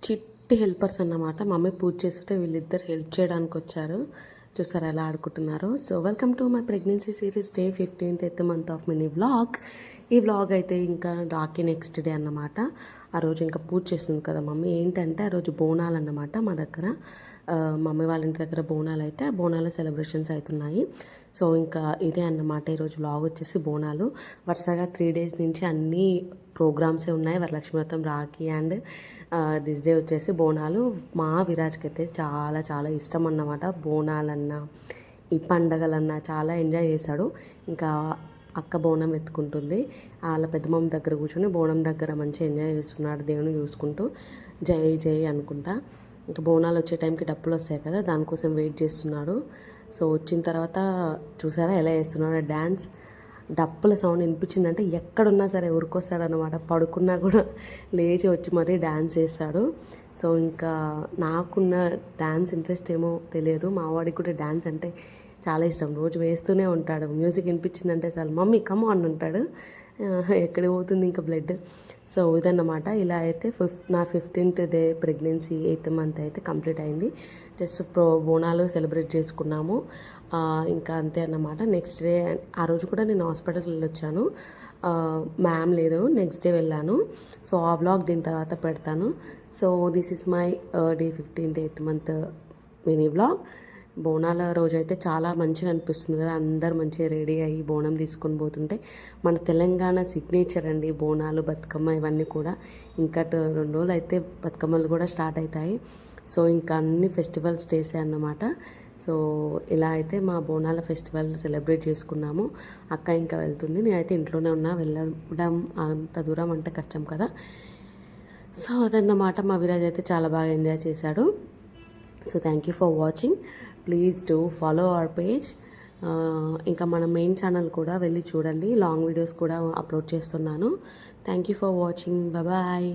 చిట్టి హెల్పర్స్ అన్నమాట. మమ్మీ పూజ చేస్తుంటే వీళ్ళిద్దరు హెల్ప్ చేయడానికి వచ్చారు. చూసారా ఎలా ఆడుకుంటున్నారో. So welcome to my pregnancy series day 15th month of mini vlog. ఈ వ్లాగ్ అయితే ఇంకా రాఖీ నెక్స్ట్ డే అన్నమాట. ఆ రోజు ఇంకా పూజ చేస్తుంది కదా మమ్మీ. ఏంటంటే ఆ రోజు బోనాలు అన్నమాట మా దగ్గర. మమ్మీ వాళ్ళ ఇంటి దగ్గర బోనాలు అయితే ఆ బోనాల సెలబ్రేషన్స్ అవుతున్నాయి. సో ఇంకా ఇదే అన్నమాట ఈరోజు వ్లాగ్ వచ్చేసి బోనాలు. వరుసగా 3 days నుంచి అన్నీ ప్రోగ్రామ్సే ఉన్నాయి. వరలక్ష్మి వ్రతం, రాఖీ అండ్ దిస్ డే వచ్చేసి బోనాలు. మా విరాజ్కి అయితే చాలా చాలా ఇష్టం అన్నమాట. బోనాలన్నా ఈ పండగలన్నా చాలా ఎంజాయ్ చేశాడు. ఇంకా అక్క బోనం ఎత్తుకుంటుంది. వాళ్ళ పెద్దమ్మ దగ్గర కూర్చొని బోనం దగ్గర మంచిగా ఎంజాయ్ చేస్తున్నాడు, దేవుని చూసుకుంటూ జై జై అనుకుంటా. ఇంకా బోనాలు వచ్చే టైంకి డప్పులు వస్తాయి కదా, దానికోసం వెయిట్ చేస్తున్నాడు. సో వచ్చిన తర్వాత చూసారా ఎలా చేస్తున్నాడు డ్యాన్స్. డప్పుల సౌండ్ వినిపించిందంటే ఎక్కడున్నా సరే ఉరికొస్తాడనమాట. పడుకున్నా కూడా లేచి వచ్చి మరీ డ్యాన్స్ చేస్తాడు. సో ఇంకా నాకున్న డ్యాన్స్ ఇంట్రెస్ట్ ఏమో తెలియదు, మా వాడికి కూడా డ్యాన్స్ అంటే చాలా ఇష్టం. రోజు వేస్తూనే ఉంటాడు. మ్యూజిక్ వినిపించిందంటే చాలు మమ్మీ కమ్ ఆన్ అంటాడు. ఎక్కడికి పోతుంది ఇంకా బ్లడ్. సో ఇదన్నమాట. ఇలా అయితే నా 15th day pregnancy 8th month అయితే కంప్లీట్ అయింది. జస్ట్ బోనాలు సెలబ్రేట్ చేసుకున్నాము. ఇంకా అంతే అన్నమాట. నెక్స్ట్ డే ఆ రోజు కూడా నేను హాస్పిటల్కి వెళ్ళొచ్చాను. మ్యామ్ లేదు, నెక్స్ట్ డే వెళ్ళాను. సో ఆ వ్లాగ్ దీని తర్వాత పెడతాను. So this is my day 15th 8th month mini vlog. బోనాల రోజు అయితే చాలా మంచిగా అనిపిస్తుంది కదా, అందరు మంచిగా రెడీ అయ్యి బోనం తీసుకొని పోతుంటే. మన తెలంగాణ సిగ్నేచర్ అండి బోనాలు, బతుకమ్మ ఇవన్నీ కూడా. ఇంకా 2 రోజులు అయితే బతుకమ్మలు కూడా స్టార్ట్ అవుతాయి. సో ఇంకా అన్ని ఫెస్టివల్స్ డేసే అన్నమాట. సో ఇలా అయితే మా బోనాల ఫెస్టివల్ సెలబ్రేట్ చేసుకున్నాము. అక్క ఇంకా వెళ్తుంది, నేనైతే ఇంట్లోనే ఉన్నా. వెళ్ళడం అంత దూరం అంటే కష్టం కదా. సో అదన్నమాట. మా విరాజ్ అయితే చాలా బాగా ఎంజాయ్ చేశాడు. So thank you for watching. Please do follow our page. ఇంకా మన మెయిన్ ఛానల్ కూడా వెళ్ళి చూడండి, లాంగ్ వీడియోస్ కూడా అప్లోడ్ చేస్తున్నాను. Thank you for watching. Bye.